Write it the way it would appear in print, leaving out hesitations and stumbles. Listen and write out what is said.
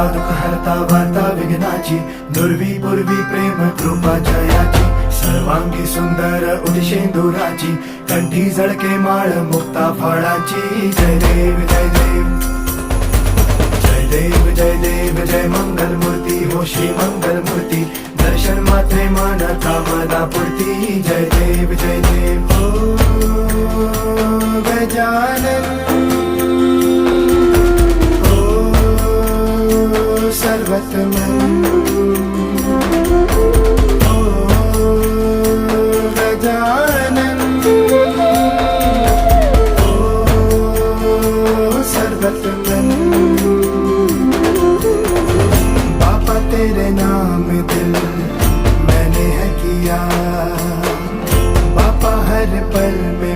हरता दुःख हरता वार्ता विघ्नाची, दुर्वी पूर्वी प्रेम कृपा जयाची, सर्वांगी सुंदर उदिशेंदुराची, कंठी झळके माळ मुक्ता फळाची. जय देव जय देव जय देव जय देव जय मंगल मूर्ती हो श्री मंगल मूर्ती, दर्शन मात्रे मन कामना पूर्ती. जय देव जय देव हो गजानन सर्वतमन ओ गजानन ओ सर्वतमन. बाबा तेरे नाम दिल मैंने है किया, बाबा हर पल में